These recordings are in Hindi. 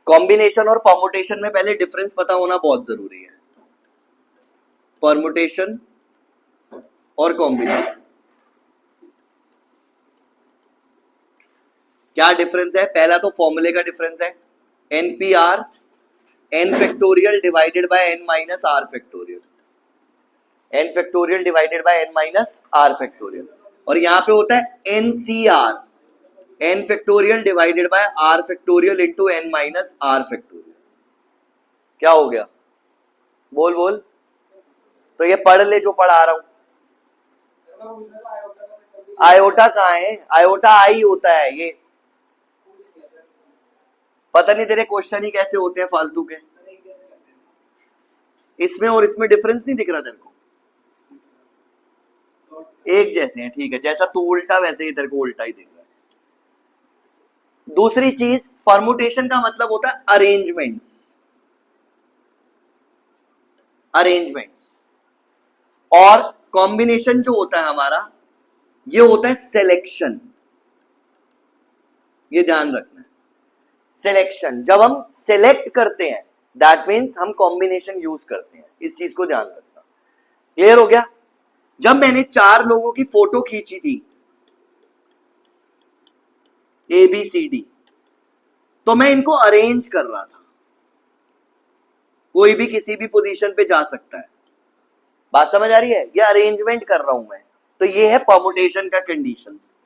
कॉम्बिनेशन और परमुटेशन में पहले डिफरेंस पता होना बहुत जरूरी है। परमुटेशन और कॉम्बिनेशन क्या डिफरेंस है? पहला तो फॉर्मूले का डिफरेंस है, NPR n factorial divided bye n minus r factorial, n factorial divided bye n minus r factorial, और यहां पे होता है NCR n factorial divided bye r factorial into n minus r factorial. क्या हो गया? बोल बोल। तो ये पढ़ ले जो पढ़ा रहा हूं। आयोटा कहाँ है? आयोटा आई होता है। ये पता नहीं तेरे क्वेश्चन ही कैसे होते हैं फालतू के। इसमें और इसमें डिफरेंस नहीं दिख रहा तेरे को? एक जैसे हैं, ठीक है। जैसा तू उल्टा वैसे ही तेरे को उल्टा ही दिख रहा है। दूसरी चीज, परमुटेशन का मतलब होता है अरेंजमेंट्स। अरेंजमेंट्स। और कॉम्बिनेशन जो होता है हमारा, ये होता है सिलेक्शन। ये ध्यान रखना है, सिलेक्शन। जब हम सिलेक्ट करते हैं दैट मीन्स हम कॉम्बिनेशन यूज करते हैं। इस चीज को ध्यान रखना। क्लियर हो गया? जब मैंने 4 लोगों की फोटो खींची थी ABCD, तो मैं इनको अरेंज कर रहा था। कोई भी किसी भी पोजीशन पे जा सकता है। बात समझ आ रही है? ये अरेंजमेंट कर रहा हूं मैं। तो ये है परमुटेशन का कंडीशंस।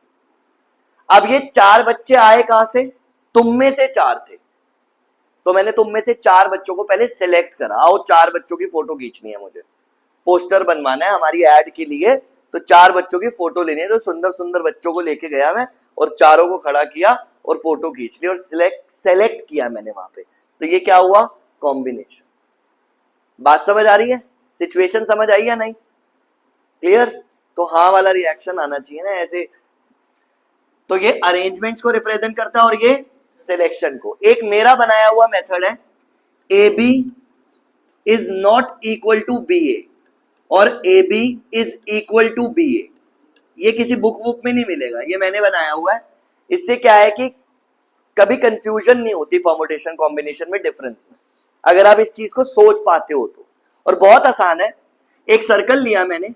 अब ये 4 बच्चे आए कहां से? तुम में से 4 थे, तो मैंने तुम में से 4 बच्चों को पहले सिलेक्ट करा। आओ 4 बच्चों की फोटो खींचनी है, मुझे पोस्टर बनवाना है हमारी ऐड के लिए, तो 4 बच्चों की फोटो लेनी है। तो सुंदर सुंदर बच्चों को लेके गया मैं और चारों को खड़ा किया और फोटो खींच ली और सेलेक्ट किया मैंने वहां पे। तो ये क्या हुआ? कॉम्बिनेशन। बात समझ आ रही है? सिचुएशन समझ आई या नहीं? क्लियर? तो हाँ वाला रिएक्शन आना चाहिए ना ऐसे। तो ये अरेंजमेंट्स को रिप्रेजेंट करता है और ये सिलेक्शन को। एक मेरा बनाया हुआ मेथड है, AB is not equal to BA और AB is equal to BA। ये किसी बुक में नहीं मिलेगा, ये मैंने बनाया हुआ है। इससे क्या है कि कभी कंफ्यूजन नहीं होती परमुटेशन कॉम्बिनेशन में, डिफरेंस में, अगर आप इस चीज को सोच पाते हो तो। और बहुत आसान है। एक सर्कल लिया मैंने,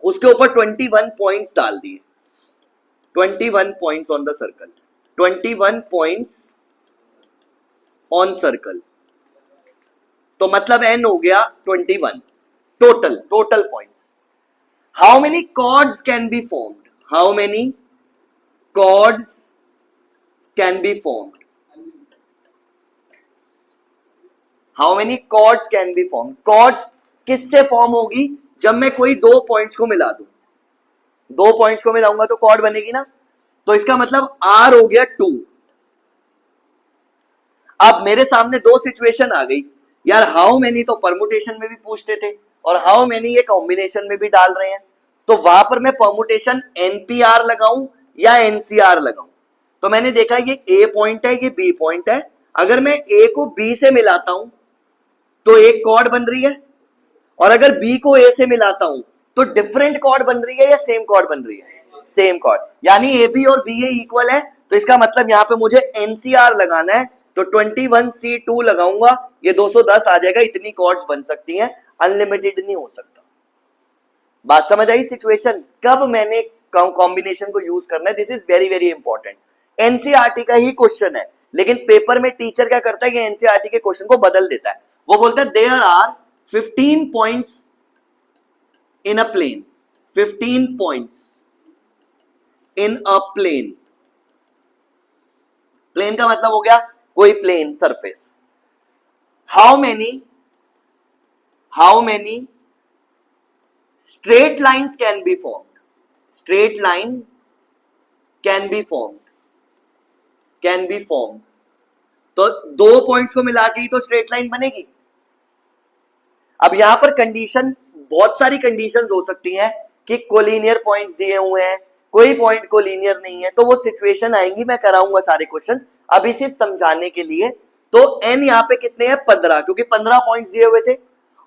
उसके ऊपर 21 पॉइंट्स डाल दिए। 21 points on the circle, 21 points on circle, तो मतलब n हो गया 21 total points. How many chords can be formed? How many chords can be formed? How many chords can be formed? Chords किससे फॉर्म होगी? जब मैं कोई 2 पॉइंट्स को मिला दूं। 2 पॉइंट्स को मिलाऊंगा तो कॉर्ड बनेगी ना। तो इसका मतलब R हो गया 2। अब मेरे सामने 2 सिचुएशन आ गई यार। हाउ मेनी तो परमुटेशन में भी पूछते थे और हाउ मेनी ये कॉम्बिनेशन में भी डाल रहे हैं। तो वहां पर मैं परमुटेशन NPR लगाऊं या NCR लगाऊं? तो मैंने देखा ये A पॉइंट है, ये B पॉइंट है। अगर मैं A को B से मिलाता हूं तो एक कॉर्ड बन रही है, और अगर B को A से मिलाता हूं तो डिफरेंट कॉर्ड बन रही है या सेम कॉर्ड बन रही है? Same chord. यानी AB और BA इक्वल है। तो इसका मतलब यहां पे मुझे NCR लगाना है, तो 21C2 लगाऊंगा, ये 210 आ जाएगा। इतनी कॉर्ड्स बन सकती हैं, अनलिमिटेड नहीं हो सकता। बात समझ आई? सिचुएशन कब मैंने कॉम्बिनेशन को यूज करना है, this is very very important. NCERT का ही क्वेश्चन है, लेकिन पेपर में टीचर क्या करता है कि एनसीईआरटी के क्वेश्चन को बदल देता है। वो बोलता है there are 15 points in a plane, 15 points in a plane. Plane का मतलब हो गया कोई plane surface. How many straight lines can be formed? Straight lines can be formed. तो 2 पॉइंट्स को मिला के ही तो स्ट्रेट लाइन बनेगी। अब यहां पर कंडीशन, बहुत सारी कंडीशंस हो सकती हैं कि कोलिनियर पॉइंट्स दिए हुए हैं, कोई पॉइंट कोलिनियर नहीं है, तो वो सिचुएशन आएंगी, मैं कराऊंगा सारे क्वेश्चंस। अभी सिर्फ समझाने के लिए। तो n यहां पे कितने हैं? 15, क्योंकि 15 पॉइंट्स दिए हुए थे।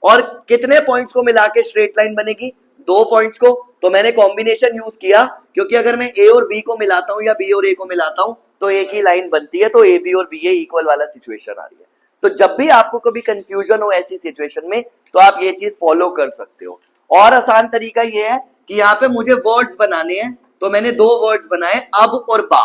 और कितने पॉइंट्स को मिला के स्ट्रेट लाइन बनेगी? 2 पॉइंट्स को। तो मैंने कॉम्बिनेशन यूज किया, क्योंकि अगर मैं A और B को मिलाता हूं या B और A को मिलाता हूं तो एक ही लाइन बनती है, तो ए बी और बी ए इक्वल वाला सिचुएशन आ रही है। तो जब भी आपको कभी कंफ्यूजन हो ऐसी सिचुएशन में तो आप ये चीज फॉलो कर सकते हो। और आसान तरीका ये है कि यहाँ पे मुझे वर्ड्स बनाने हैं, तो मैंने दो वर्ड्स बनाए, अब और बा।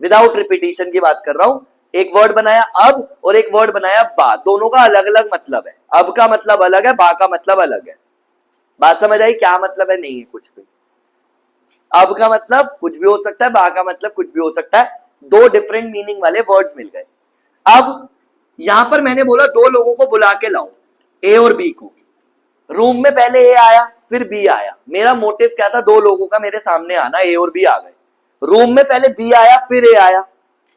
विदाउट रिपीटिशन की बात कर रहा हूं। एक वर्ड बनाया अब और एक वर्ड बनाया बा, दोनों का अलग अलग मतलब है। अब का मतलब अलग है, बा का मतलब अलग है। बात समझ आई? क्या मतलब है? नहीं है कुछ भी। अब का मतलब कुछ भी हो सकता है, बा का मतलब कुछ भी हो सकता है। दो डिफरेंट मीनिंग वाले वर्ड्स मिल गए। अब यहां पर मैंने बोला दो लोगों को बुला के लाओ, ए और बी को। रूम में पहले ए आया फिर बी आया। मेरा मोटिव क्या था? दो लोगों का मेरे सामने आना, ए और बी आ गए। रूम में पहले बी आया फिर ए आया।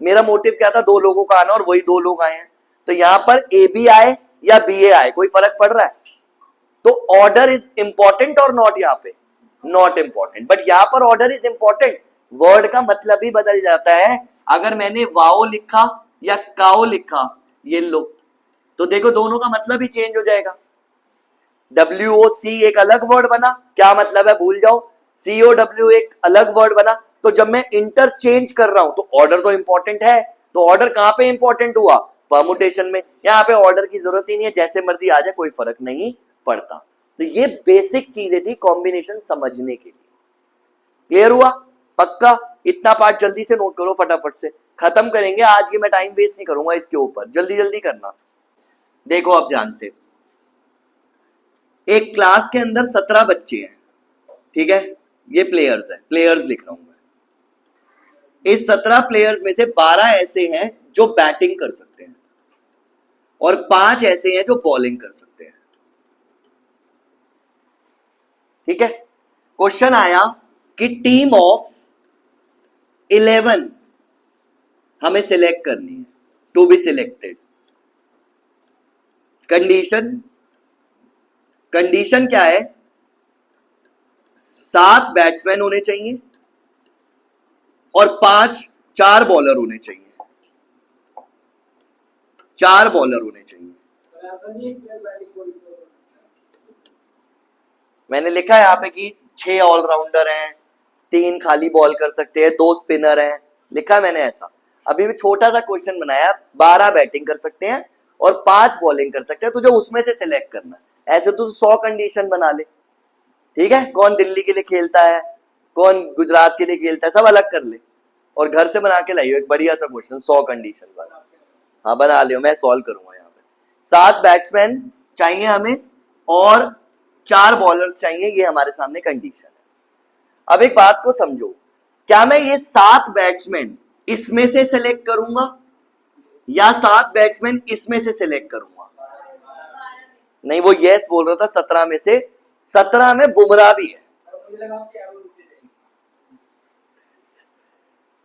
मेरा मोटिव क्या था? दो लोगों का आना, और वही दो लोग आए हैं। तो यहां पर ए बी आए या बी ए आए, कोई फर्क पड़ रहा है? तो ऑर्डर इज इंपॉर्टेंट और नॉट? यहां पे नॉट इंपॉर्टेंट, बट यहां पर ऑर्डर इज इंपॉर्टेंट। वर्ड का मतलब ही बदल जाता है। अगर मैंने वाओ लिखा या काओ लिखा, ये लो, तो देखो दोनों का मतलब ही चेंज हो जाएगा। WOC एक अलग वर्ड बना, क्या मतलब है भूल जाओ। COW एक अलग वर्ड बना। तो जब मैं इंटरचेंज कर रहा हूं तो ऑर्डर तो इंपॉर्टेंट है। तो ऑर्डर कहां पे इंपॉर्टेंट हुआ? परमुटेशन में। यहां पे ऑर्डर की जरूरत ही नहीं है, जैसे मर्जी आ जाए, कोई फर्क नहीं पड़ता। तो ये बेसिक चीजें थी कॉम्बिनेशन समझने के लिए। क्लियर हुआ? पक्का? इतना पार्ट जल्दी से नोट करो, फटाफट से खत्म करेंगे आज की। मैं टाइम वेस्ट नहीं करूंगा इसके ऊपर, जल्दी जल्दी करना। देखो अब ध्यान से, एक क्लास के अंदर 17 बच्चे हैं, ठीक है? ये प्लेयर्स है, प्लेयर्स लिख रहा हूं मैं। इस 17 प्लेयर्स में से 12 ऐसे हैं जो बैटिंग कर सकते हैं और 5 ऐसे हैं जो बॉलिंग कर सकते हैं, ठीक है? क्वेश्चन आया कि टीम ऑफ 11 हमें सिलेक्ट करनी है, टू बी सिलेक्टेड। कंडीशन क्या है? 7 बैट्समैन होने चाहिए और 4 बॉलर होने चाहिए। 4 बॉलर होने चाहिए। मैंने लिखा है यहाँ पे कि 6 ऑलराउंडर हैं, 3 खाली बॉल कर सकते हैं, 2 स्पिनर हैं, लिखा मैंने ऐसा। अभी भी छोटा सा क्वेश्चन बनाया, 12 बैटिंग कर सकते हैं और 5 बॉलिंग कर सकते हैं, तुझे उसमें से सिलेक्ट करना है। ऐसे तो 100 कंडीशन बना ले, ठीक है? कौन दिल्ली के लिए खेलता है, कौन गुजरात के लिए खेलता है, सब अलग कर ले और घर से बना के लाइयो एक बढ़िया सा क्वेश्चन 100 कंडीशन वाला। हाँ बना लियो, मैं सॉल्व करूंगा। यहाँ पे 7 बैट्समैन चाहिए हमें और 4 बॉलर्स चाहिए, ये हमारे सामने कंडीशन है। अब एक बात को समझो, क्या मैं ये 7 बैट्समैन इसमें से सिलेक्ट करूंगा या 7 बैट्समैन इसमें से सिलेक्ट करूंगा? नहीं, वो यस बोल रहा था 17 में से। 17 में बुमराह भी है,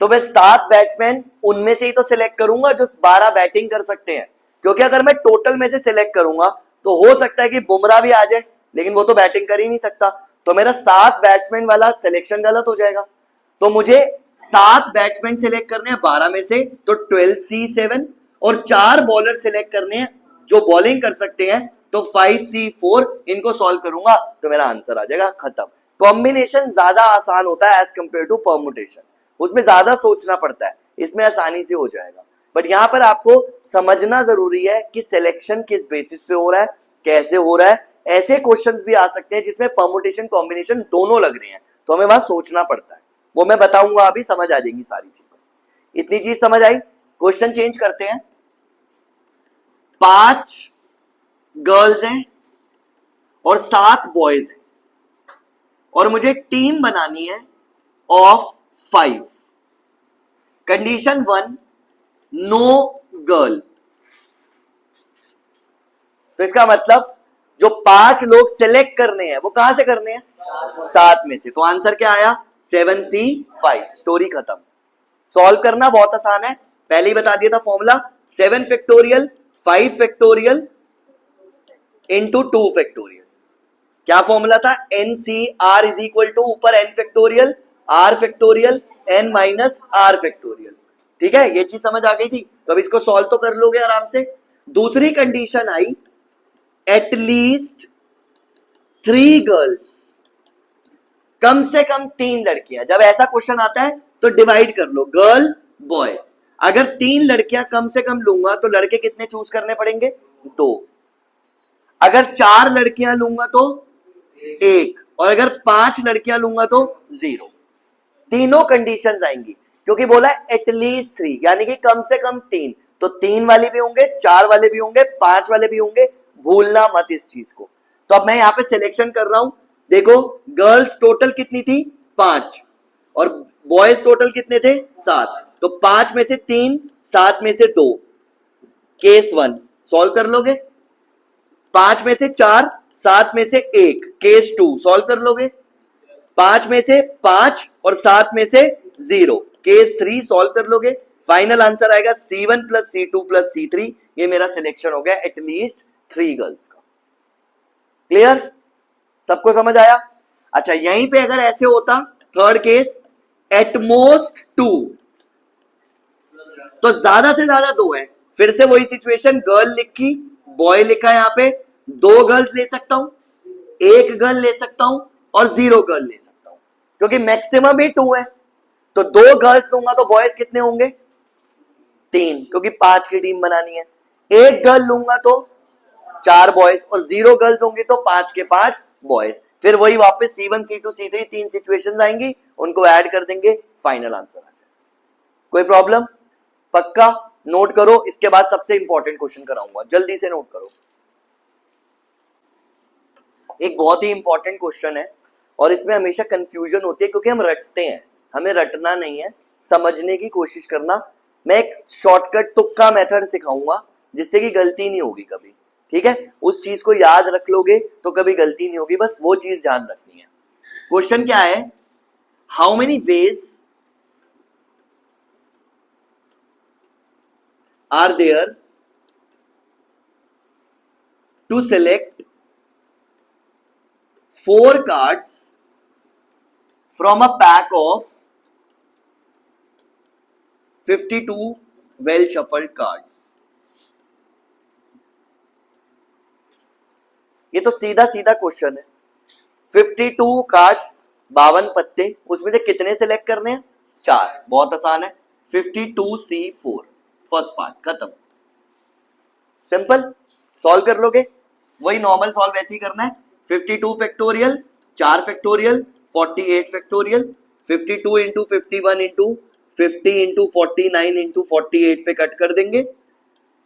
तो मैं 7 बैट्समैन उनमें से ही तो सिलेक्ट करूंगा जो 12 बैटिंग कर सकते हैं। क्योंकि अगर मैं टोटल में से सिलेक्ट करूंगा तो हो सकता है कि बुमराह भी आ जाए, लेकिन वो तो बैटिंग कर ही नहीं सकता। तो मेरा 7 बैट्समैन वाला सिलेक्शन गलत हो जाएगा। तो मुझे 7 बैट्समैन सिलेक्ट करने हैं 12 में से, तो 12C7, और 4 बॉलर सिलेक्ट करने हैं जो बॉलिंग कर सकते हैं, तो 5C4। इनको सॉल्व करूंगा तो मेरा आंसर आ जाएगा, खत्म। कॉम्बिनेशन ज्यादा आसान होता है एज कंपेयर टू परमुटेशन, उसमें ज्यादा सोचना पड़ता है, इसमें आसानी से हो जाएगा। बट यहां पर आपको समझना जरूरी है कि सिलेक्शन किस बेसिस पे हो रहा है, कैसे हो रहा है। ऐसे क्वेश्चंस भी आ सकते हैं जिसमें परमुटेशन कॉम्बिनेशन दोनों लग रहे हैं, तो हमें वहां सोचना पड़ता है। वो मैं बताऊंगा, अभी समझ आ जाएंगी सारी चीजें। इतनी चीज समझ आई? क्वेश्चन चेंज करते हैं। 5 गर्ल्स हैं और 7 बॉयज हैं और मुझे टीम बनानी है ऑफ 5। Condition 1, no girl. तो इसका मतलब जो 5 लोग सिलेक्ट करने हैं वो कहां से करने हैं? 7 में से। तो आंसर क्या आया? 7C5। स्टोरी खत्म। सॉल्व करना बहुत आसान है, पहले ही बता दिया था formula. 7 factorial 5 factorial into 2 factorial. क्या फॉर्मूला था? NCR इज इक्वल टू ऊपर n factorial R factorial n minus R factorial. ठीक है, ये चीज समझ आ गई थी? तो अब इसको सॉल्व तो कर लोगे आराम से। दूसरी कंडीशन आई, एटलीस्ट 3 गर्ल्स, कम से कम 3 लड़कियां। जब ऐसा क्वेश्चन आता है तो डिवाइड कर लो, गर्ल बॉय। अगर 3 लड़कियां कम से कम लूंगा तो लड़के कितने चूज करने पड़ेंगे? 2। अगर 4 लड़कियां लूंगा तो 1, और अगर 5 लड़कियां लूंगा तो 0। तीनों कंडीशंस आएंगी, क्योंकि बोला एटलीस्ट 3, यानी कि कम से कम 3। तो 3 वाले भी होंगे, 4 वाले भी होंगे, 5 वाले भी होंगे, भूलना मत इस चीज को। तो अब मैं यहां पे सिलेक्शन कर रहा हूं। देखो गर्ल्स टोटल कितनी थी? 5, और बॉयज टोटल कितने थे? 7। तो 5 में से 3, 7 में से 2, केस 1 सॉल्व कर लोगे। 5 में से 4, 7 में से 1, केस 2 सॉल्व कर लोगे। 5 में से 5 और 7 में से 0, केस 3 सॉल्व कर लोगे। फाइनल आंसर आएगा C1 plus C2 plus C3। ये मेरा सिलेक्शन हो गया एटलीस्ट 3 गर्ल्स का। क्लियर? सबको समझ आया? अच्छा, यहीं पे अगर ऐसे होता थर्ड केस, एटमोस्ट 2, तो ज्यादा से ज्यादा 2 है। फिर से वही सिचुएशन, गर्ल लिखी, बॉय लिखा, यहां पे 2 गर्ल्स ले सकता हूं, 1 गर्ल ले सकता हूं, और 0 गर्ल ले सकता हूं, क्योंकि मैक्सिमम ही 2 है। तो 2 गर्ल्स दूंगा तो बॉयज कितने होंगे? 3, क्योंकि 5 की टीम बनानी है। 1 गर्ल लूंगा तो 4 बॉयज, और 0 गर्ल्स होंगे तो 5 के 5 बॉयज। फिर वही वापस C1 C2 C3 3 सिचुएशंस आएंगी, उनको ऐड कर देंगे, फाइनल आंसर आ जाएगा। कोई प्रॉब्लम? पक्का नोट करो। इसके बाद सबसे इंपॉर्टेंट क्वेश्चन कराऊंगा, जल्दी से नोट करो। एक बहुत ही इंपॉर्टेंट क्वेश्चन है, और इसमें हमेशा कंफ्यूजन होती है, क्योंकि हम रटते हैं। हमें रटना नहीं है, समझने की कोशिश करना। मैं एक शॉर्टकट तुक्का मेथड सिखाऊंगा, जिससे कि गलती नहीं होगी कभी। ठीक है? उस चीज को याद रख लोगे तो कभी गलती नहीं होगी, बस वो चीज ध्यान रखनी है। क्वेश्चन क्या है? How many ways are there to select 4 cards from a pack of 52 well shuffled cards? ये तो सीधा सीधा क्वेश्चन है। 52 कार्ड्स, 52 पत्ते, उसमें से कितने सेलेक्ट करने हैं? 4। बहुत आसान है, 52C4, फर्स्ट पार्ट खत्म। सिंपल, सॉल्व कर लोगे। वही नॉर्मल सॉल्व ऐसे ही करना है। 52 factorial, 4 factorial, 48 factorial, 52 into 51 into 50 into 49 into 48 पे कट कर देंगे।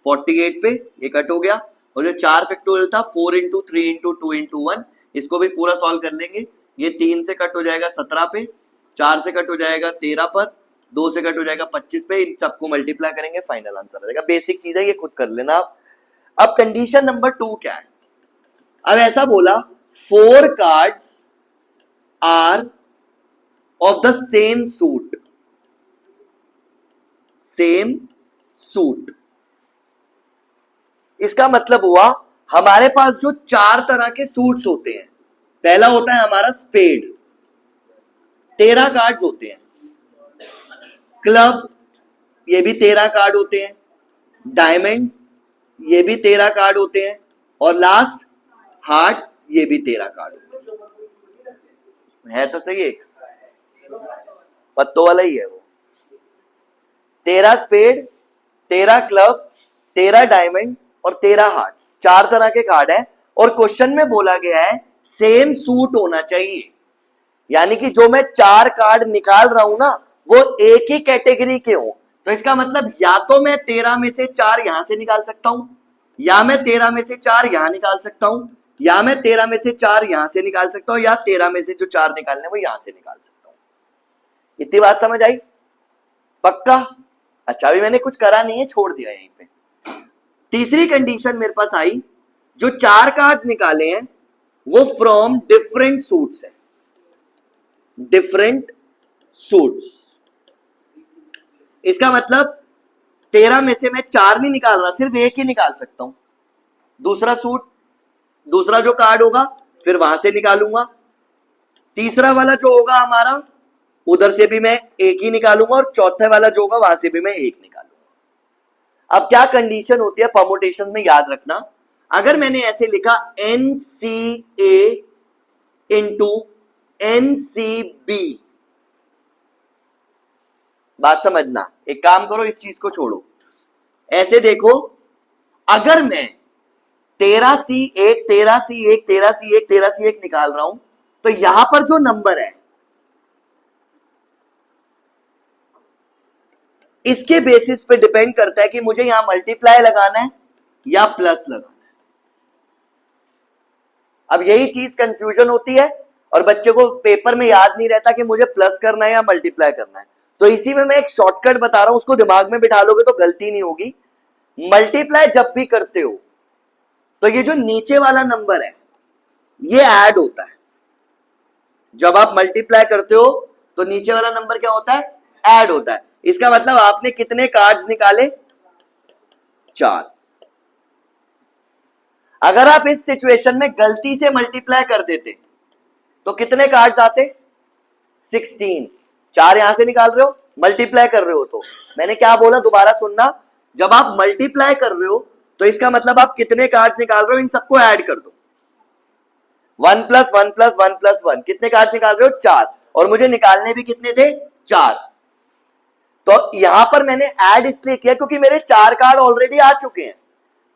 48 पे ये कट हो गया, और जो 4 फैक्टोरियल था 4 इंटू 3 इंटू 2 इंटू 1, इसको भी पूरा सॉल्व कर लेंगे। ये 3 से कट हो जाएगा 17 पे, 4 से कट हो जाएगा 13 पर, 2 से कट हो जाएगा 25 पे। इन सबको मल्टीप्लाई करेंगे, फाइनल आंसर आ जाएगा। बेसिक चीज है, ये खुद कर लेना आप। अब कंडीशन नंबर 2 क्या है? अब ऐसा बोला 4 cards are of the same suit, same suit. इसका मतलब हुआ हमारे पास जो 4 तरह के सूट्स होते हैं, पहला होता है हमारा स्पेड, 13 कार्ड्स होते हैं। क्लब, ये भी 13 कार्ड होते हैं। डायमंड्स, ये भी 13 कार्ड होते हैं। और लास्ट हार्ट, ये भी 13 कार्ड होते हैं। है तो सही, एक पत्तों वाला ही है वो। 13 स्पेड, 13 क्लब, 13 डायमंड और 13 हार्ट, 4 तरह के कार्ड है। और क्वेश्चन में बोला गया है सेम सूट होना चाहिए, यानी कि जो मैं 4 कार्ड निकाल रहा हूं ना, वो एक ही कैटेगरी के हो। तो इसका मतलब या तो मैं 13 में से 4 यहां से निकाल सकता हूं, या मैं 13 में से 4 यहां निकाल सकता हूं, या मैं 13 में से 4 यहां से निकाल सकता हूं, या 13 में से जो 4 निकालने वो यहां से निकाल सकता हूं। इतनी बात समझ आई? पक्का? अच्छा, अभी मैंने कुछ करा नहीं है, छोड़ दिया यहीं पे। तीसरी कंडीशन मेरे पास आई, जो 4 कार्ड्स निकाले हैं वो फ्रॉम डिफरेंट सूट्स है, डिफरेंट सूट्स। इसका मतलब 13 में से मैं 4 नहीं निकाल रहा, सिर्फ एक ही निकाल सकता हूं। दूसरा सूट, दूसरा जो कार्ड होगा फिर वहां से निकालूंगा। तीसरा वाला जो होगा हमारा, उधर से भी मैं एक ही निकालूंगा, और चौथे वाला जो होगा वहां से भी मैं एक निकालूंगा। अब क्या कंडीशन होती है परमुटेशन में, याद रखना। अगर मैंने ऐसे लिखा NCA इंटू NCB, बात समझना, एक काम करो, इस चीज को छोड़ो, ऐसे देखो, अगर मैं 13C1 13C1 13C1 13C1 निकाल रहा हूं, तो यहां पर जो नंबर है इसके बेसिस पे डिपेंड करता है कि मुझे यहां मल्टीप्लाई लगाना है या प्लस लगाना है। अब यही चीज कंफ्यूजन होती है और बच्चे को पेपर में याद नहीं रहता कि मुझे प्लस करना है या मल्टीप्लाई करना है। तो इसी में मैं एक शॉर्टकट बता रहा हूं, उसको दिमाग में बिठा लोगे तो गलती नहीं होगी। मल्टीप्लाई जब भी करते हो तो ये जो नीचे वाला नंबर है ये ऐड होता है। जब आप मल्टीप्लाई करते हो तो नीचे वाला नंबर क्या होता है? ऐड होता है। इसका मतलब आपने कितने कार्ड्स निकाले? 4। अगर आप इस सिचुएशन में गलती से मल्टीप्लाई कर देते तो कितने कार्ड्स आते? 16। 4 यहां से निकाल रहे हो, मल्टीप्लाई कर रहे हो, तो मैंने क्या बोला दोबारा सुनना, जब आप मल्टीप्लाई कर रहे हो तो इसका मतलब आप कितने कार्ड्स निकाल रहे हो, इन सबको ऐड कर दो। 1 + 1 + 1 + 1 कितने कार्ड्स निकाल रहे हो? 4। और मुझे निकालने भी कितने थे? 4। तो यहां पर मैंने ऐड इसलिए किया क्योंकि मेरे 4 कार्ड ऑलरेडी आ चुके हैं।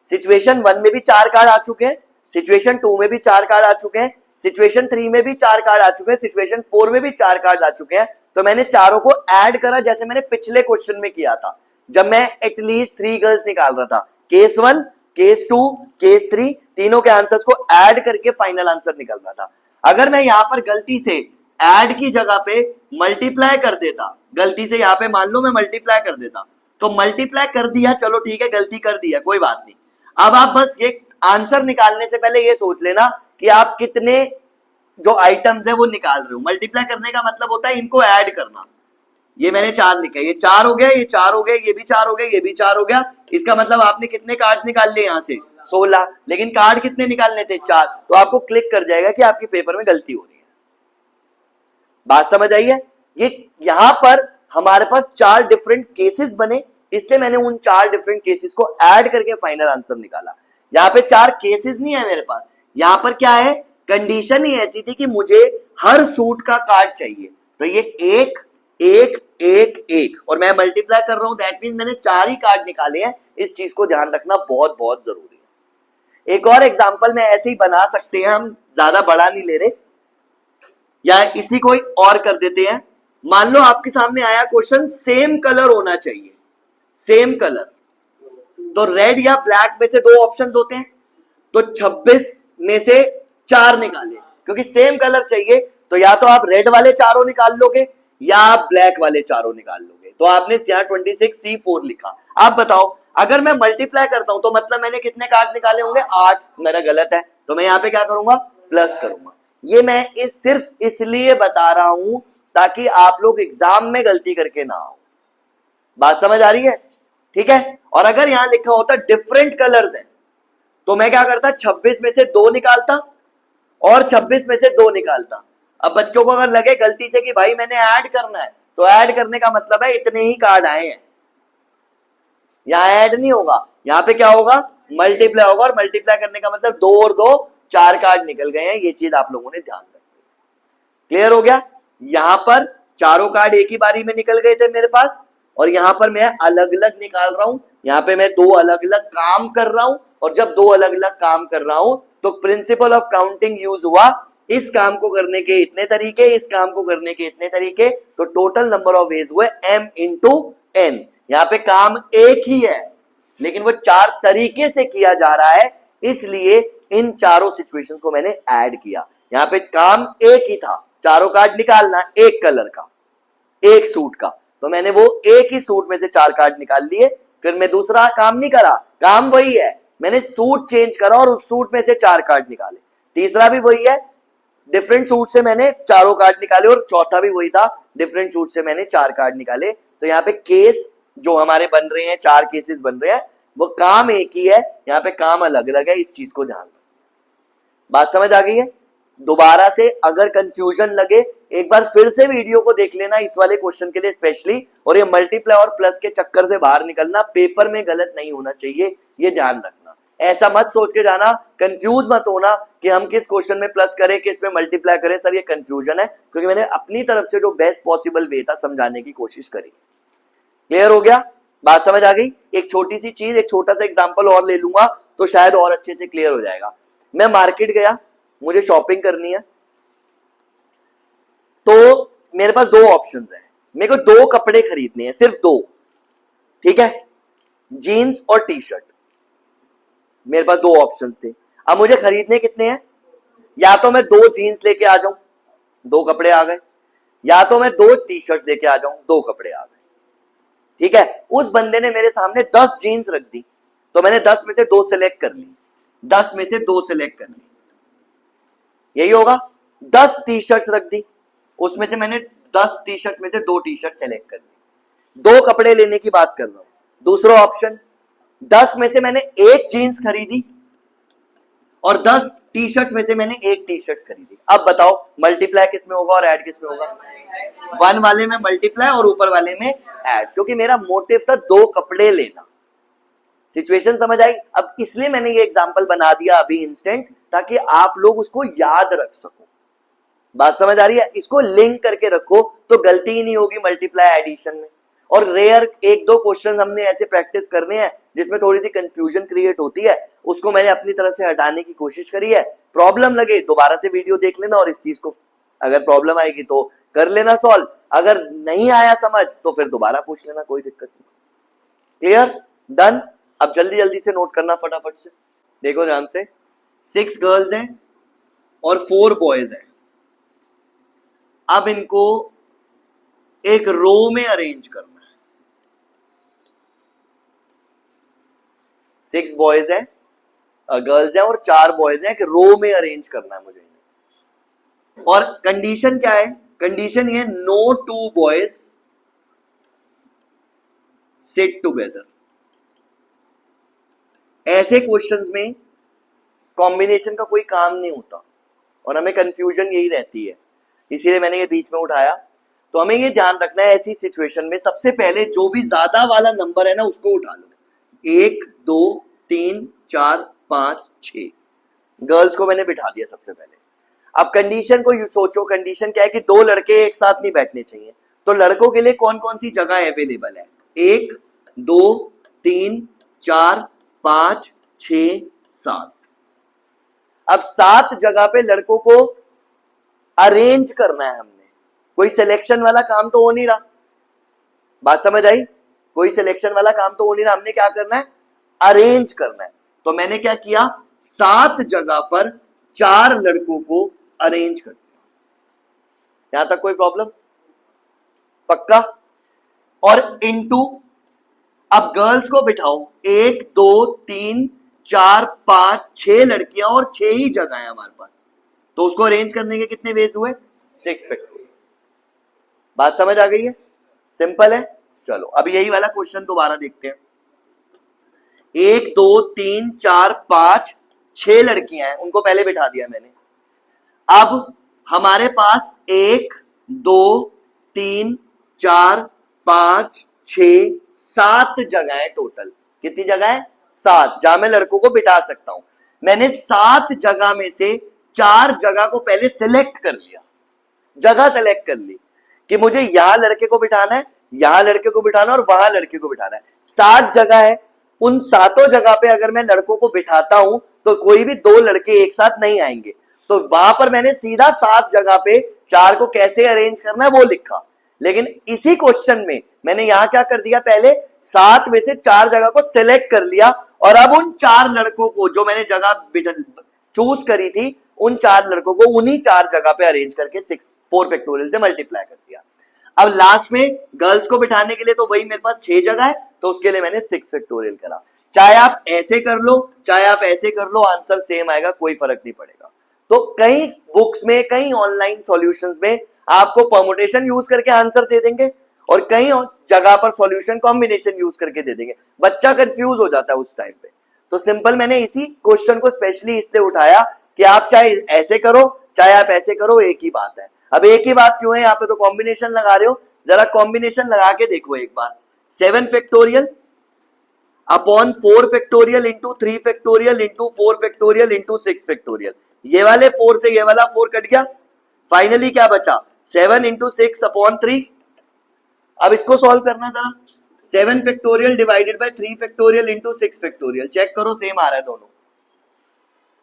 सिचुएशन 1 में भी 4 कार्ड आ चुके हैं, सिचुएशन 2 में भी 4 कार्ड आ चुके हैं, सिचुएशन 3 में भी 4 कार्ड आ चुके हैं, सिचुएशन 4 में भी 4 कार्ड आ चुके हैं। तो मैंने चारों को ऐड करा, जैसे मैंने पिछले क्वेश्चन में किया था जब मैं एटलीस्ट 3 गर्ल्स निकाल रहा था। केस 1, केस 2, केस 3, तीनों के आंसर्स को ऐड करके फाइनल आंसर निकल रहा था। अगर मैं यहां पर गलती से ऐड की जगह पे मल्टीप्लाई कर देता, गलती से यहां पे मान लो मैं मल्टीप्लाई कर देता, तो मल्टीप्लाई कर दिया, चलो ठीक है, गलती कर दिया, कोई बात नहीं। अब आप बस ये आंसर निकालने से पहले ये सोच लेना कि आप कितने जो आइटम्स है वो निकाल रहे हो। मल्टीप्लाई करने का मतलब होता है इनको ऐड करना। ये मैंने 4 लिखा, ये 4 हो गया, ये 4 हो गया, ये भी 4 हो गया, ये भी 4 हो गया। इसका मतलब आपने कितने कार्ड्स निकाल लिए यहां से? 16। लेकिन कार्ड कितने निकालने थे? 4। तो आपको क्लिक कर जाएगा कि आपके पेपर में गलती हो रही है। बात समझ आई है? ये यहां पर हमारे पास 4 डिफरेंट केसेस बने, इसलिए मैंने उन 4 डिफरेंट केसेस को ऐड करके फाइनल आंसर निकाला। यहां पे 4 केसेस नहीं है मेरे पास, यहां पर क्या है, कंडीशन ही ऐसी थी कि मुझे हर सूट का कार्ड चाहिए। तो ये 1 1 1 1 और मैं मल्टीप्लाई कर रहा हूं, दैट मींस मैंने 4 ही कार्ड निकाले हैं। इस चीज को ध्यान रखना बहुत बहुत जरूरी है। एक और एग्जांपल में ऐसे ही बना सकते हैं, हम ज्यादा बड़ा नहीं ले रहे, या इसी को और कर देते हैं। मान लो आपके सामने आया क्वेश्चन, सेम कलर होना चाहिए, सेम कलर, तो रेड या ब्लैक में से 2 ऑप्शंस होते हैं, तो 26 में से 4 निकाले, क्योंकि सेम कलर चाहिए। तो या तो आप रेड वाले चारों निकाल लोगे या आप ब्लैक वाले चारों निकाल लोगे। तो आपने यहाँ 26C4 लिखा। आप बताओ, अगर मैं मल्टीप्लाई करता हूं तो मतलब मैंने कितने कार्ड निकाले होंगे? 8। मेरा गलत है, तो मैं यहाँ पे क्या करूंगा? प्लस करूंगा। ये मैं सिर्फ इसलिए बता रहा हूं ताकि आप लोग एग्जाम में गलती करके ना आओ। बात समझ आ रही है? ठीक है। और अगर यहां लिखा होता डिफरेंट कलर्स हैं, तो मैं क्या करता? 26 में से 2 निकालता और 26 में से 2 निकालता। अब बच्चों को अगर लगे गलती से कि भाई मैंने ऐड करना है, तो ऐड करने का मतलब है इतने ही कार्ड आए हैं, यहां ऐड नहीं होगा, यहां पे क्या होगा? मल्टीप्लाई होगा। और मल्टीप्लाई करने का मतलब 2 और 2 4 कार्ड निकल गए हैं। ये चीज आप लोगों ने ध्यान रखनी। क्लियर हो गया? यहां पर चारों कार्ड एक ही बारी में निकल गए थे मेरे पास, और यहां पर मैं अलग अलग निकाल रहा हूं। यहां पे मैं 2 अलग अलग काम कर रहा हूं, और जब 2 अलग अलग काम कर रहा हूं तो प्रिंसिपल ऑफ काउंटिंग यूज हुआ। इस काम को करने के इतने तरीके, इस काम को करने के इतने तरीके, तो टोटल नंबर ऑफ वेज हुए m × n। यहां पे काम एक ही है, लेकिन वो 4 तरीके से किया जा रहा है, इसलिए इन चारों सिचुएशंस को मैंने ऐड किया। यहां पे काम एक ही था, चारों कार्ड निकालना एक कलर का, एक सूट का, तो मैंने वो एक ही सूट में से 4 कार्ड निकाल लिए। फिर मैं दूसरा काम नहीं करा, काम वही है, मैंने सूट चेंज करा और उस सूट में से 4 कार्ड निकाले। तीसरा भी वही है, डिफरेंट सूट से मैंने चारों कार्ड निकाले, और चौथा भी वही था, डिफरेंट सूट से मैंने 4 कार्ड निकाले। तो यहाँ पे केस जो हमारे बन रहे हैं, 4 केसेस बन रहे हैं, वो काम एक ही है, यहाँ पे काम अलग अलग है। इस चीज को ध्यान रखना। बात समझ आ गई है? दोबारा से अगर कंफ्यूजन लगे, एक बार फिर से वीडियो को देख लेना इस वाले क्वेश्चन के लिए स्पेशली। और ये मल्टीप्लाई और प्लस के चक्कर से बाहर निकलना, पेपर में गलत नहीं होना चाहिए, ये ध्यान रखना। ऐसा मत सोच के जाना, कंफ्यूज मत होना कि हम किस क्वेश्चन में प्लस करें, किस में मल्टीप्लाई करें। सर ये कंफ्यूजन है, क्योंकि मैंने अपनी तरफ से जो बेस्ट पॉसिबल वे था समझाने की कोशिश करी। क्लियर हो गया? बात समझ आ गई? एक छोटी सी चीज, एक छोटा सा एग्जांपल और ले लूंगा तो शायद और अच्छे से क्लियर हो जाएगा। मैं मार्केट गया, मुझे शॉपिंग करनी है, तो मेरे पास दो ऑप्शंस हैं। मेरे को दो कपड़े खरीदने हैं, सिर्फ दो, ठीक है, जीन्स और टी शर्ट। मेरे पास दो ऑप्शंस थे। अब मुझे खरीदने कितने हैं? या तो मैं दो जीन्स लेके आ जाऊं, दो कपड़े आ गए, या तो मैं दो टी शर्ट लेके आ जाऊं, दो कपड़े आ गए। ठीक है, उस बंदे ने मेरे सामने 10 जीन्स रख दी, तो मैंने 10 में से दो सिलेक्ट कर ली, 10 में से दो सिलेक्ट कर ली, यही होगा। 10 टी शर्ट्स रख दी, उसमें से मैंने 10 टी शर्ट में से दो टी शर्ट सेलेक्ट कर ली। दो कपड़े लेने की बात कर रहा हूं। दूसरा ऑप्शन, 10 में से मैंने एक जीन्स खरीदी और 10 टी शर्ट्स में से मैंने एक टी शर्ट खरीदी। अब बताओ मल्टीप्लाई किस में होगा और ऐड किस में होगा? 1 वाले में मल्टीप्लाई और ऊपर वाले में ऐड, क्योंकि मेरा मोटिव था दो कपड़े लेना। सिचुएशन समझ आई? अब इसलिए मैंने ये एग्जांपल बना दिया अभी इंस्टेंट, ताकि आप लोग उसको याद रख सको। बात समझ आ रही है? इसको लिंक करके रखो तो गलती ही नहीं होगी मल्टीप्लाई एडिशन में। और रेयर एक दो क्वेश्चन हमने ऐसे प्रैक्टिस करने हैं जिसमें थोड़ी सी कंफ्यूजन क्रिएट होती है, उसको मैंने अपनी तरह से हटाने की कोशिश करी है। प्रॉब्लम लगे दोबारा से वीडियो देख लेना और इस चीज को, अगर प्रॉब्लम आएगी तो कर लेना सॉल्व, अगर नहीं आया समझ तो फिर दोबारा पूछ लेना, कोई दिक्कत नहीं। क्लियर? डन? अब जल्दी जल्दी से नोट करना फटाफट से, देखो ध्यान से। 6 गर्ल्स हैं और 4 बॉयज हैं। अब इनको एक रो में अरेंज करना है। 6 बॉयज हैं, गर्ल्स हैं और 4 बॉयज हैं, एक रो में अरेंज करना है मुझे इन्हें। और कंडीशन क्या है? कंडीशन ये, नो 2 बॉयज सिट टुगेदर। ऐसे क्वेश्चंस में कॉम्बिनेशन का कोई काम नहीं होता और हमें कंफ्यूजन यही रहती है, इसीलिए मैंने ये बीच में उठाया। तो हमें ये ध्यान रखना है ऐसी सिचुएशन में सबसे पहले जो भी ज्यादा वाला नंबर है ना उसको उठा लो। 1 2 3 4 5 6 गर्ल्स को मैंने बिठा दिया सबसे पहले। अब कंडीशन को सोचो, कंडीशन क्या है कि दो लड़के एक साथ नहीं बैठने चाहिए, तो लड़कों के लिए कौन कौन सी जगह अवेलेबल है? 1 2 3 4 5 6 7। अब 7 जगह पे लड़कों को अरेंज करना है हमने, कोई सिलेक्शन वाला काम तो हो नहीं रहा। बात समझ आई? कोई सिलेक्शन वाला काम तो हो नहीं रहा, हमने क्या करना है? अरेंज करना है। तो मैंने क्या किया, 7 जगह पर 4 लड़कों को अरेंज कर दिया। यहां तक कोई प्रॉब्लम? पक्का? और इनटू, अब गर्ल्स को बिठाओ, 1 2 3 4 5 6 लड़कियां और 6 ही जगह है हमारे पास, तो उसको अरेंज करने के कितने वेज हुए? 6 फैक्टोरियल। बात समझ आ गई है? सिंपल है। चलो अब यही वाला क्वेश्चन दोबारा देखते हैं। 1 2 3 4 5 6 लड़कियां हैं, उनको पहले बिठा दिया मैंने। अब हमारे पास 1 2 3 4 5 6 7 जगह है टोटल। कितनी जगह है? 7, जहां मैं लड़कों को बिठा सकता हूं। मैंने 7 जगह में से 4 जगह को पहले सिलेक्ट कर लिया, जगह सेलेक्ट कर ली कि मुझे यहां लड़के को बिठाना है, यहां लड़के को बिठाना और वहां लड़के को बिठाना है। 7 जगह है, उन सातों जगह पे अगर मैं लड़कों को बिठाता हूं तो कोई भी 2 लड़के एक साथ नहीं आएंगे, तो वहां पर मैंने सीधा 7 जगह पे 4 को कैसे अरेंज करना है वो लिखा। लेकिन इसी क्वेश्चन में मैंने यहां क्या कर दिया, पहले 7 में से 4 जगह को सिलेक्ट कर लिया और अब उन 4 लड़कों को जो मैंने जगह चूज करी थी, उन 4 लड़कों को उन्हीं 4 जगह पे अरेंज करके 4 फैक्टोरियल से मल्टीप्लाई कर दिया। अब लास्ट में गर्ल्स को बिठाने के लिए तो वही मेरे पास 6 जगह है, तो उसके लिए मैंने 6 फैक्टोरियल करा। चाहे आप ऐसे कर लो चाहे आप ऐसे कर लो, आंसर सेम आएगा, कोई फर्क नहीं पड़ेगा। तो कई बुक्स में, कई ऑनलाइन सॉल्यूशंस में आपको परमुटेशन यूज करके आंसर दे देंगे और कई जगह पर सॉल्यूशन कॉम्बिनेशन यूज करके दे देंगे, बच्चा कंफ्यूज हो जाता है उस टाइम पे। तो सिंपल मैंने इसी क्वेश्चन को स्पेशली इसलिए उठाया कि आप चाहे ऐसे करो चाहे आप ऐसे करो, एक ही बात है। अब एक ही बात क्यों है, यहाँ पे तो कॉम्बिनेशन लगा रहे हो, जरा कॉम्बिनेशन लगा के देखो एक बार। 7 factorial upon 4 factorial into 3 factorial into 4 factorial into 6 factorial, ये वाले 4 से ये वाला 4 कट गया, फाइनली क्या बचा? 7 इंटू 6 अपॉन 3। अब इसको सॉल्व करना जरा। 7 factorial divided by 3 factorial into 6 factorial, check करो सेम आ रहा है दोनों।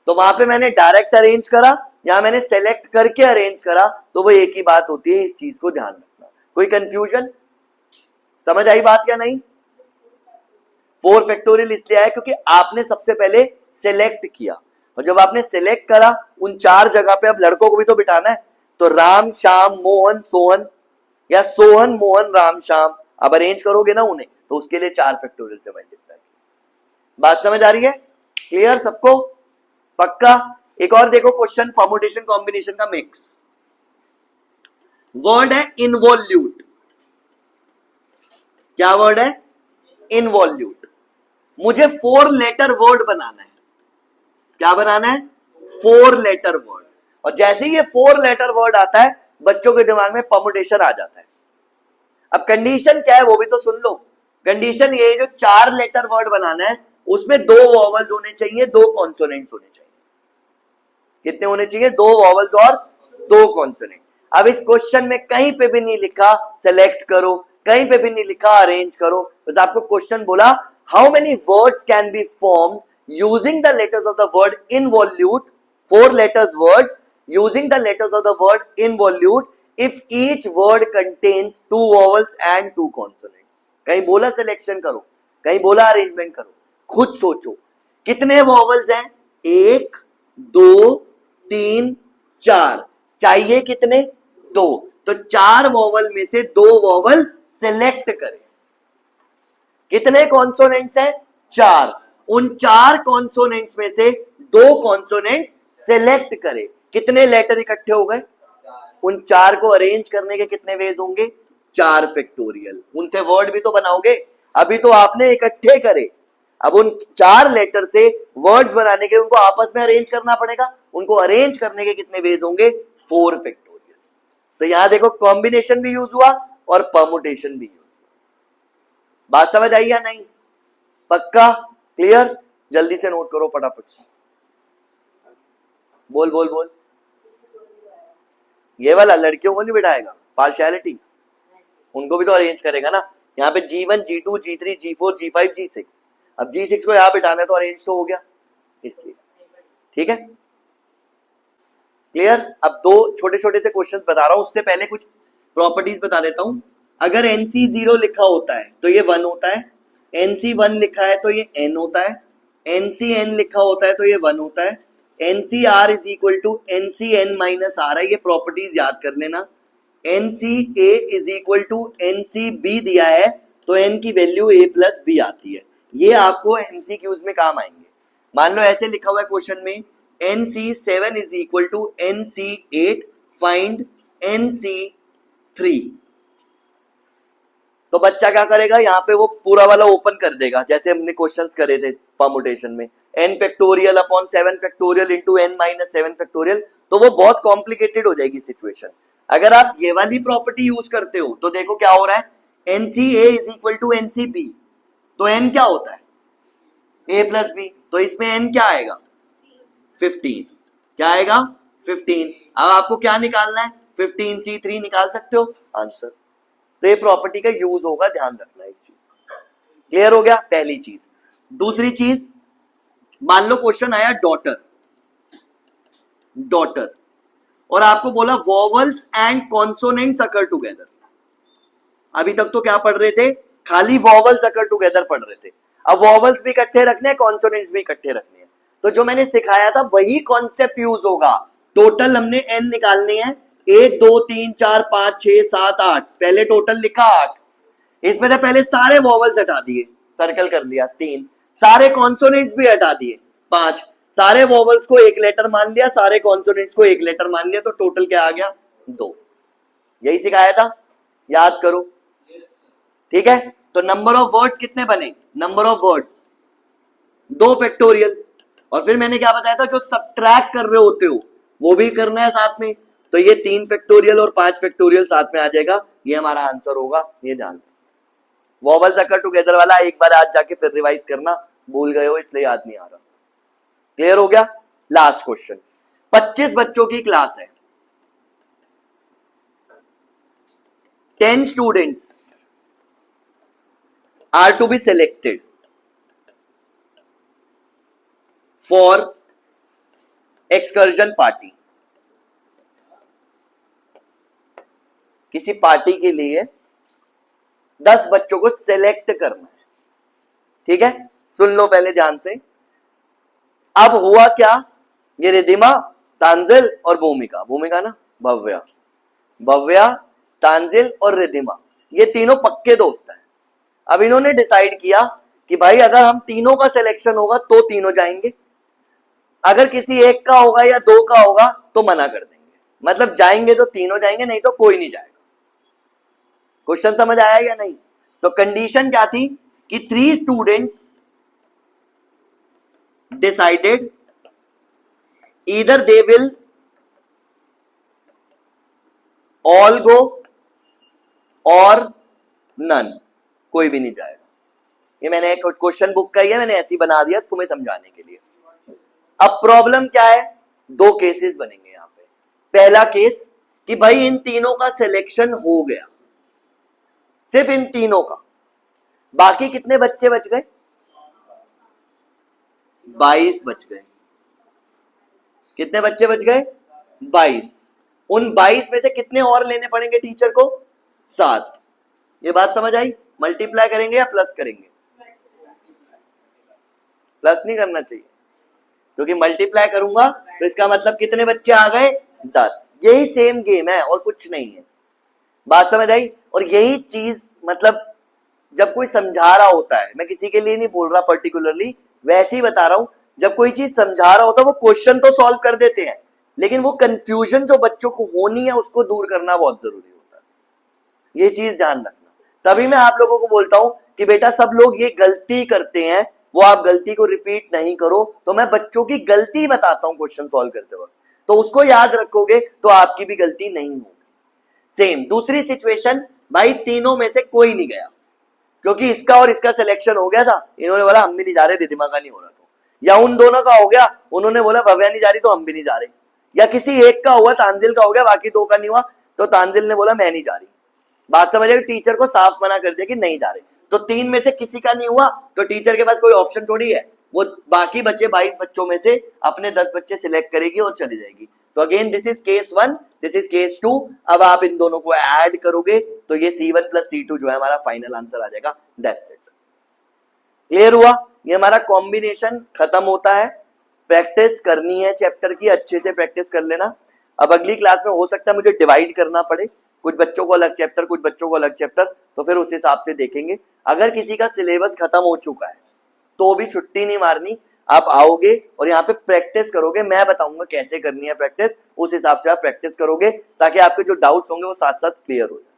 तो वहां पे मैंने डायरेक्ट अरेंज करा, या मैंने सेलेक्ट करके अरेंज करा, तो वो एक ही बात होती है, इस चीज को ध्यान रखना। कोई कंफ्यूजन, समझ आई बात या नहीं? 4 फैक्टोरियल इसलिए आया क्योंकि आपने सबसे पहले सेलेक्ट किया, और जब आपने सेलेक्ट करा उन 4 जगह पे अब लड़कों को भी तो बिठाना है, तो राम श्याम मोहन सोहन, या सोहन मोहन राम श्याम, अब अरेंज करोगे ना उन्हें, तो उसके लिए 4 फैक्टोरियल से मल्टीप्लाई। बात समझ आ रही है? क्लियर सबको? पक्का? एक और देखो क्वेश्चन, परमुटेशन कॉम्बिनेशन का मिक्स। वर्ड है इनवॉल्यूट। क्या वर्ड है? इनवॉल्यूट। मुझे 4 लेटर वर्ड बनाना है। क्या बनाना है? 4 लेटर वर्ड। और जैसे ही ये 4 लेटर वर्ड आता है, बच्चों के दिमाग में परमुटेशन आ जाता है। अब कंडीशन क्या है वो भी तो सुन लो। कंडीशन ये, जो 4 लेटर वर्ड बनाना है उसमें 2 वॉवल्स होने चाहिए, 2 कॉन्सोनेंट्स होने चाहिए। कितने होने चाहिए? 2 वॉवल्स और 2 कॉन्सोनेंट। अब इस क्वेश्चन में कहीं पे भी नहीं लिखा सेलेक्ट करो, कहीं पे भी नहीं लिखा अरेंज करो, बस आपको क्वेश्चन बोला how many words can be formed using the letters of the word involute, 4 letters words using the letters of the word involute if each word contains 2 vowels and 2 consonants. कहीं बोला सिलेक्शन करो, कहीं बोला अरेंजमेंट करो, खुद सोचो। कितने वॉवल्स हैं? 1 2 3 4, चाहिए कितने? 2। तो 4 वॉवल में से 2 वॉवल सिलेक्ट करें। कितने कॉन्सोनेंट्स हैं? 4। उन 4 कॉन्सोनेंट्स में से 2 कॉन्सोनेंट्स सिलेक्ट करें। कितने लेटर इकट्ठे हो गए? उन 4 को अरेंज करने के कितने वेज होंगे? 4 फैक्टोरियल। उनसे वर्ड भी तो बनाओगे, अभी तो आपने इकट्ठे करे, अब उन 4 लेटर से वर्ड्स बनाने के उनको आपस में अरेंज करना पड़ेगा। उनको अरेंज करने के कितने वेज होंगे? 4 फैक्टोरियल। तो यहां देखो कॉम्बिनेशन भी यूज हुआ और परमुटेशन भी यूज हुआ। बात समझ आई या नहीं? पक्का? क्लियर? जल्दी से नोट करो फटाफट से। बोल बोल बोल। ये वाला लड़कियों को नहीं बिठाएगा, पार्शियलिटी, उनको भी तो अरेंज करेगा ना। यहाँ पे G1 G2 G3 G4 G5 G6, अब G6 को यहां बिठाना है तो अरेंज तो हो गया, इसलिए। ठीक है, क्लियर? अब 2 छोटे छोटे से क्वेश्चन बता रहा हूं, उससे पहले कुछ प्रॉपर्टीज बता देता हूं। अगर NC0 लिखा होता है तो ये 1 होता है, NC1 लिखा है तो ये N होता है, NCN लिखा होता है तो ये 1 होता है, NCR is equal to NCN minus r है। ये प्रॉपर्टीज याद कर लेना। NCA is equal to NCB दिया है तो N की वैल्यू A प्लस B आती है। ये आपको MCQs में काम आएंगे। मान लो ऐसे लिखा हुआ है क्वेश्चन में, NC7 is equal to NC8, find NC3। तो बच्चा क्या करेगा? यहाँ पे वो पूरा वाला ओपन कर देगा, जैसे हमने क्वेश्चंस करे थे परमुटेशन में, n factorial upon 7 factorial into n minus 7 factorial. तो वो बहुत कॉम्प्लिकेटेड हो जाएगी सिचुएशन। अगर आप ये वाली प्रॉपर्टी यूज करते हो तो देखो क्या हो रहा है, NCA is equal to NCB, तो n क्या होता है? A प्लस B, तो इसमें n क्या आएगा? 15। क्या आएगा? 15। अब आपको क्या निकालना है? 15C3 निकाल सकते हो आंसर। तो ये प्रॉपर्टी का यूज होगा, ध्यान रखना इस चीज। क्लियर हो गया? पहली चीज। दूसरी चीज, मान लो क्वेश्चन आया डॉटर, डॉटर, और आपको बोला vowels and consonants occur together. अभी तक तो क्या पढ़ रहे थे? खाली वॉवल्स अकर टुगेदर पढ़ रहे थे। अब वॉवल्स भी इकट्ठे रखने हैं, कॉन्सोनेंट्स भी इकट्ठे रखने हैं। तो जो मैंने सिखाया था वही कॉन्सेप्ट यूज होगा। टोटल हमने n निकालने हैं, 1 2 3 4 5 6 7 8, पहले टोटल लिखा 8। इसमें से पहले सारे वॉवल्स हटा दिए, सर्कल कर लिया 3, सारे कॉन्सोनेंट्स भी हटा दिए 5, सारे वॉवल्स को एक लेटर मान लिया, सारे कॉन्सोनेंट्स को एक लेटर मान लिया, तो टोटल क्या आ गया? 2। यही सिखाया था, याद करो। ठीक है, तो नंबर ऑफ वर्ड्स कितने बने? Number of words 2 factorial. और फिर मैंने क्या बताया था, जो सबट्रैक्ट कर रहे होते हो वो भी करना है साथ में, तो ये 3 फैक्टोरियल और 5 फैक्टोरियल साथ में आ जाएगा, ये हमारा आंसर होगा। ये ध्यान, वॉवल्स अकर टुगेदर वाला एक बार आज जाके फिर रिवाइज करना, भूल गए हो इसलिए याद नहीं आ रहा। क्लियर हो गया? लास्ट क्वेश्चन, 25 बच्चों की क्लास है, 10 students, are to be selected for excursion party. किसी पार्टी के लिए 10 बच्चों को सेलेक्ट करना है, ठीक है। सुन लो पहले ध्यान से। अब हुआ क्या, ये रिधिमा, तांजिल और भूमिका, भूमिका ना भव्या, भव्या, तांजिल और रिधिमा, ये तीनों पक्के दोस्त हैं। अब इन्होंने डिसाइड किया कि भाई अगर हम तीनों का सिलेक्शन होगा तो तीनों जाएंगे, अगर किसी एक का होगा या दो का होगा तो मना कर देंगे। मतलब जाएंगे तो तीनों जाएंगे, नहीं तो कोई नहीं जाएगा। क्वेश्चन समझ आया या नहीं? तो कंडीशन क्या थी कि 3 students decided either they will all go और नन, कोई भी नहीं जाएगा। ये मैंने एक क्वेश्चन बुक का ही है, मैंने ऐसे ही बना दिया तुम्हें समझाने के लिए। अब प्रॉब्लम क्या है, 2 केसेस बनेंगे यहां पे। पहला केस कि भाई इन तीनों का सिलेक्शन हो गया, सिर्फ इन तीनों का, बाकी कितने बच्चे बच गए? 22 बच गए। कितने बच्चे बच गए? 22। उन 22 में से कितने और लेने पड़ेंगे टीचर को? 7। ये बात समझ आई? मल्टीप्लाई करेंगे या प्लस करेंगे? प्लस नहीं करना चाहिए, क्योंकि मल्टीप्लाई करूंगा तो इसका मतलब कितने बच्चे आ गए? 10। यही सेम गेम है और कुछ नहीं है। बात समझ आई? और यही चीज मतलब जब कोई समझा रहा होता है, मैं किसी के लिए नहीं बोल रहा पर्टिकुलरली, वैसे ही बता रहा हूं, जब कोई चीज समझा रहा होता है वो क्वेश्चन तो सॉल्व कर देते हैं, लेकिन वो कंफ्यूजन जो बच्चों को होनी है उसको दूर करना बहुत जरूरी होता है। ये चीज ध्यान रखना। तभी मैं आप लोगों को बोलता हूं कि बेटा सब लोग ये गलती करते हैं, वो आप गलती को रिपीट नहीं करो। तो मैं बच्चों की गलती बताता हूं क्वेश्चन सॉल्व करते वक्त, तो उसको याद रखोगे तो आपकी भी गलती नहीं होगी। सेम दूसरी सिचुएशन, भाई तीनों में से कोई नहीं गया, क्योंकि इसका और इसका सिलेक्शन हो गया था, इन्होंने बोला हम भी नहीं जा रहे, रिधिमा का नहीं हो रहा तो, या उन दोनों का हो गया, उन्होंने बोला भव्या नहीं जा रही तो हम भी नहीं जा रहे, या किसी एक का हुआ, तांजिल का हो गया, बाकी 2 का नहीं हुआ, तो तांजिल ने बोला मैं नहीं जा रही। बात समझ आई? टीचर को साफ मना कर दिया कि नहीं जा रहे। तो 3 में से किसी का नहीं हुआ तो टीचर के पास कोई ऑप्शन थोड़ी है, वो बाकी बचे 22 बच्चों में से अपने 10 बच्चे सिलेक्ट करेगी और चली जाएगी। तो again this is case 1, this is case 2। अब आप इन दोनों को ऐड करोगे तो ये C1 प्लस C2 जो है हमारा फाइनल आंसर आ जाएगा। That's it. क्लियर हुआ? ये हमारा कॉम्बिनेशन खत्म होता है। प्रैक्टिस करनी है चैप्टर की, अच्छे से प्रैक्टिस कर लेना। अब अगली क्लास में हो सकता है मुझे डिवाइड करना पड़े, कुछ बच्चों को अलग चैप्टर, कुछ बच्चों को अलग चैप्टर, तो फिर उस हिसाब से देखेंगे। अगर किसी का सिलेबस खत्म हो चुका है तो भी छुट्टी नहीं मारनी, आप आओगे और यहाँ पे प्रैक्टिस करोगे, मैं बताऊंगा कैसे करनी है प्रैक्टिस, उस हिसाब से आप प्रैक्टिस करोगे ताकि आपके जो डाउट्स होंगे वो साथ साथ क्लियर हो जाए।